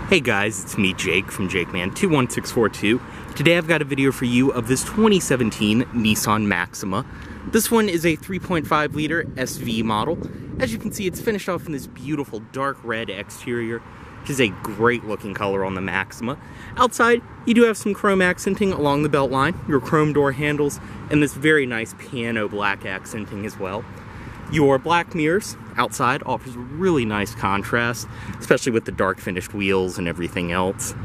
Hey guys, it's me Jake from JakeMan21642. Today I've got a video for you of this 2017 Nissan Maxima. This one is a 3.5 liter SV model. As you can see, it's finished off in this beautiful dark red exterior, which is a great looking color on the Maxima. Outside, you do have some chrome accenting along the belt line, your chrome door handles, and this very nice piano black accenting as well. Your black mirrors outside offers a really nice contrast, especially with the dark finished wheels and everything else.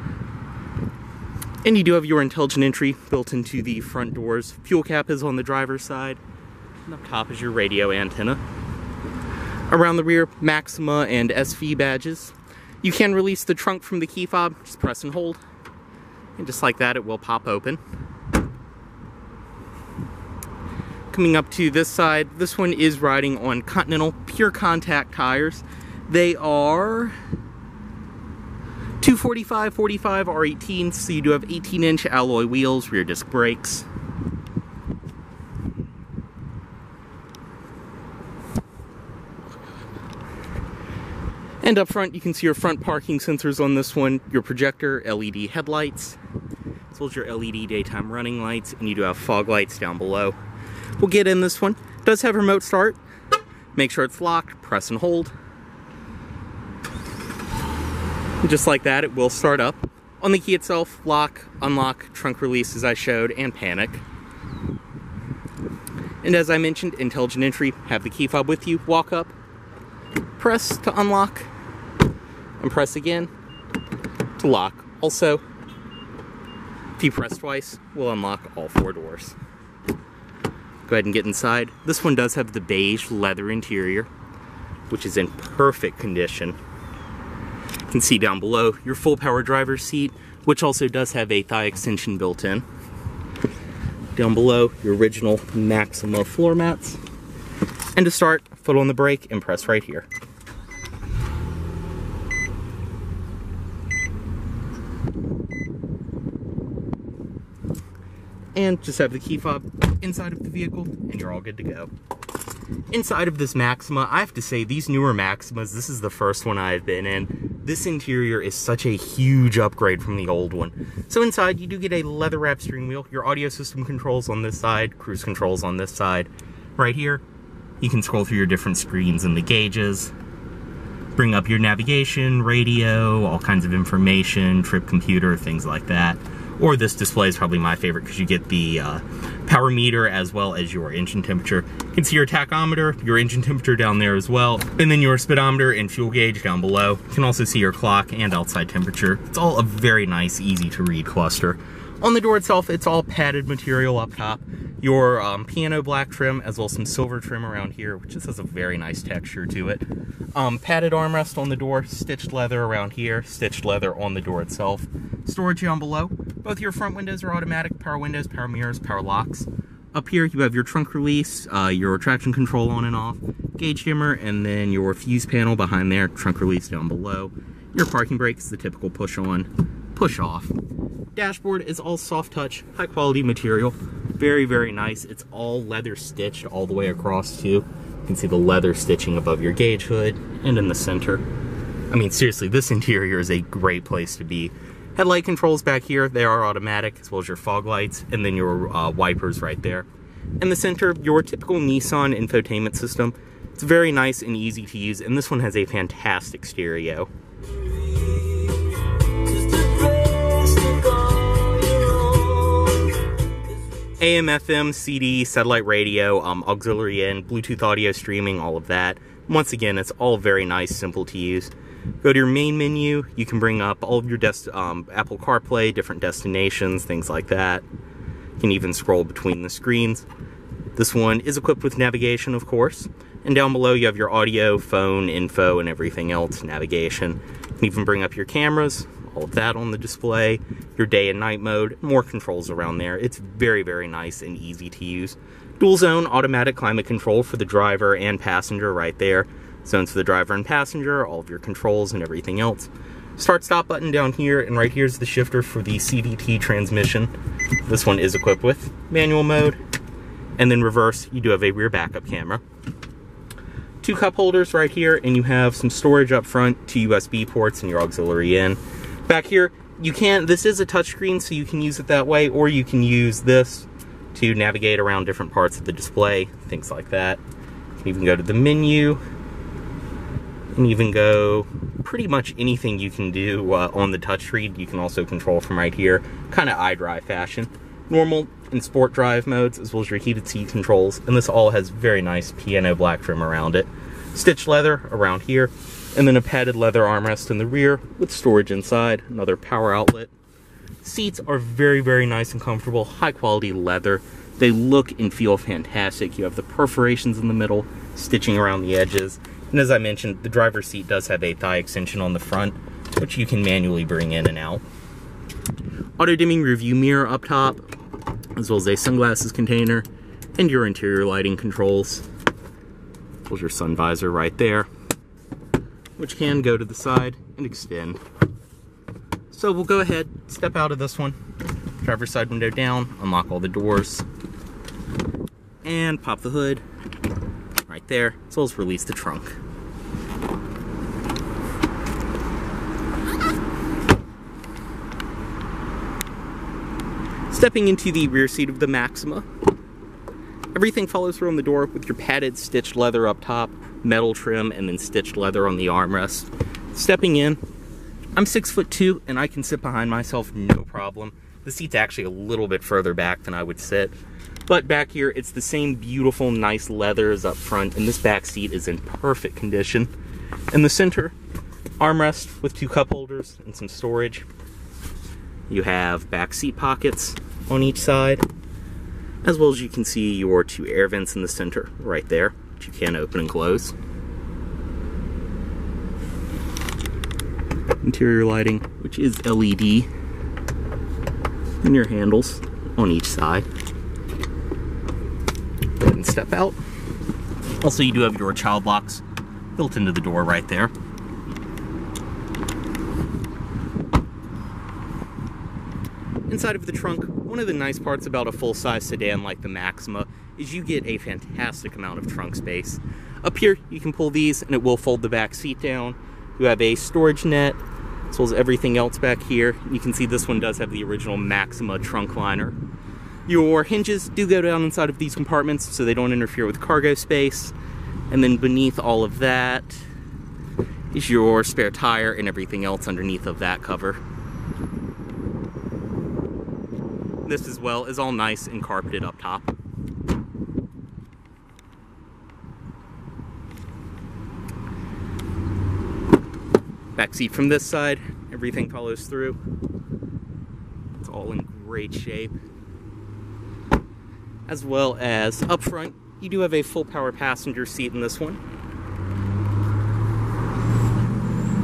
And you do have your intelligent entry built into the front doors. Fuel cap is on the driver's side, and up top is your radio antenna. Around the rear, Maxima and SV badges. You can release the trunk from the key fob, just press and hold, and just like that it will pop open. Coming up to this side, this one is riding on Continental pure contact tires. They are 245/45 R18, so you do have 18-inch alloy wheels, rear disc brakes. And up front, you can see your front parking sensors on this one, your projector, LED headlights, as well as your LED daytime running lights, and you do have fog lights down below. We'll get in this one. It does have remote start. Make sure it's locked, press and hold. And just like that, it will start up. On the key itself, lock, unlock, trunk release as I showed, and panic. And as I mentioned, intelligent entry, have the key fob with you, walk up, press to unlock, and press again to lock. Also, if you press twice, we'll unlock all four doors. Go ahead and get inside. This one does have the beige leather interior, which is in perfect condition. You can see down below your full power driver's seat, which also does have a thigh extension built in. Down below, your original Maxima floor mats. And to start, foot on the brake and press right here. And just have the key fob inside of the vehicle, and you're all good to go. Inside of this Maxima, I have to say, these newer Maximas, this is the first one I've been in. This interior is such a huge upgrade from the old one. So inside, you do get a leather-wrapped steering wheel, your audio system controls on this side, cruise controls on this side. Right here, you can scroll through your different screens and the gauges, bring up your navigation, radio, all kinds of information, trip computer, things like that. Or this display is probably my favorite because you get the power meter as well as your engine temperature. You can see your tachometer, your engine temperature down there as well, and then your speedometer and fuel gauge down below. You can also see your clock and outside temperature. It's all a very nice, easy to read cluster. On the door itself, it's all padded material up top. Your piano black trim, as well as some silver trim around here, which just has a very nice texture to it. Padded armrest on the door, stitched leather around here, stitched leather on the door itself. Storage down below. Both your front windows are automatic, power windows, power mirrors, power locks. Up here, you have your trunk release, your traction control on and off, gauge dimmer, and then your fuse panel behind there, trunk release down below. Your parking brake is the typical push on, push off. Dashboard is all soft touch, high quality material. Very, very nice. It's all leather stitched all the way across too. You can see the leather stitching above your gauge hood and in the center. I mean, seriously, this interior is a great place to be. Headlight controls back here, they are automatic, as well as your fog lights, and then your wipers right there. In the center, your typical Nissan infotainment system. It's very nice and easy to use, and this one has a fantastic stereo. AM, FM, CD, satellite radio, auxiliary in, Bluetooth audio streaming, all of that. Once again, it's all very nice, simple to use. Go to your main menu, you can bring up all of your Apple CarPlay, different destinations, things like that. You can even scroll between the screens. This one is equipped with navigation, of course. And down below you have your audio, phone, info, and everything else, navigation. You can even bring up your cameras, all of that on the display, your day and night mode, more controls around there. It's very, very nice and easy to use. Dual zone automatic climate control for the driver and passenger right there. Zones for the driver and passenger, all of your controls and everything else. Start stop button down here, and right here's the shifter for the CVT transmission. This one is equipped with manual mode. And then reverse, you do have a rear backup camera. Two cup holders right here, and you have some storage up front, two USB ports and your auxiliary in. Back here, this is a touchscreen, so you can use it that way, or you can use this to navigate around different parts of the display, things like that. You can even go to the menu, and even go pretty much anything you can do on the touchscreen. You can also control from right here, kind of iDrive fashion. Normal and sport drive modes, as well as your heated seat controls, and this all has very nice piano black trim around it. Stitched leather around here, and then a padded leather armrest in the rear with storage inside, another power outlet. Seats are very, very nice and comfortable, high quality leather. They look and feel fantastic. You have the perforations in the middle, stitching around the edges, and as I mentioned, the driver's seat does have a thigh extension on the front, which you can manually bring in and out. Auto dimming review mirror up top, as well as a sunglasses container, and your interior lighting controls. There's your sun visor right there, which can go to the side and extend. So we'll go ahead, step out of this one, driver's side window down, unlock all the doors, and pop the hood right there, as well as release the trunk. Stepping into the rear seat of the Maxima, everything follows through on the door with your padded stitched leather up top, metal trim, and then stitched leather on the armrest. Stepping in, I'm 6'2", and I can sit behind myself no problem. The seat's actually a little bit further back than I would sit, but back here it's the same beautiful, nice leathers up front, and this back seat is in perfect condition. In the center, armrest with 2 cup holders and some storage. You have back seat pockets on each side, as well as you can see your 2 air vents in the center right there, which you can open and close. Interior lighting, which is LED, and your handles on each side. Go ahead and step out. Also, you do have your child locks built into the door right there. Inside of the trunk, one of the nice parts about a full-size sedan like the Maxima is you get a fantastic amount of trunk space. Up here, you can pull these and it will fold the back seat down. You have a storage net, as well as everything else back here. You can see this one does have the original Maxima trunk liner. Your hinges do go down inside of these compartments so they don't interfere with cargo space. And then beneath all of that is your spare tire and everything else underneath of that cover. This as well is all nice and carpeted up top. Back seat from this side, everything follows through. It's all in great shape. As well as up front, you do have a full power passenger seat in this one.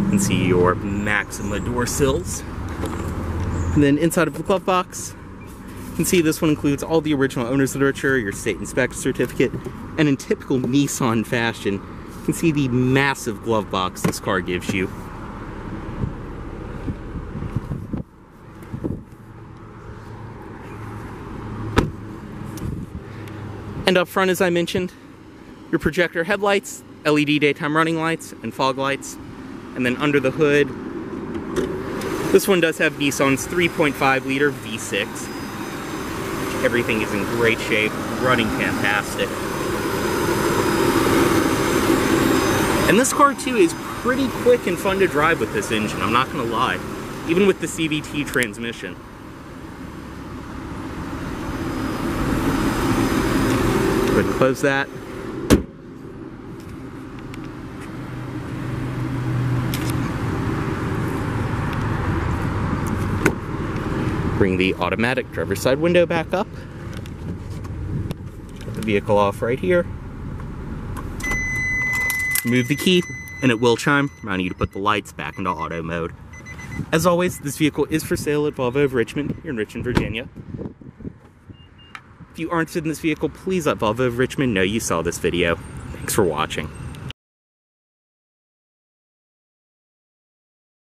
You can see your Maxima door sills. And then inside of the glove box, you can see this one includes all the original owner's literature, your state inspection certificate, and in typical Nissan fashion, you can see the massive glove box this car gives you. And up front, as I mentioned, your projector headlights, LED daytime running lights, and fog lights. And then under the hood, this one does have Nissan's 3.5 liter V6. Everything is in great shape, running fantastic. And this car too is pretty quick and fun to drive with this engine, I'm not gonna lie. Even with the CVT transmission. Go ahead and close that. Bring the automatic driver's side window back up. Put the vehicle off right here. Remove the key, and it will chime, reminding you to put the lights back into auto mode. As always, this vehicle is for sale at Volvo of Richmond, here in Richmond, Virginia. If you are interested in this vehicle, please let Volvo of Richmond know you saw this video. Thanks for watching.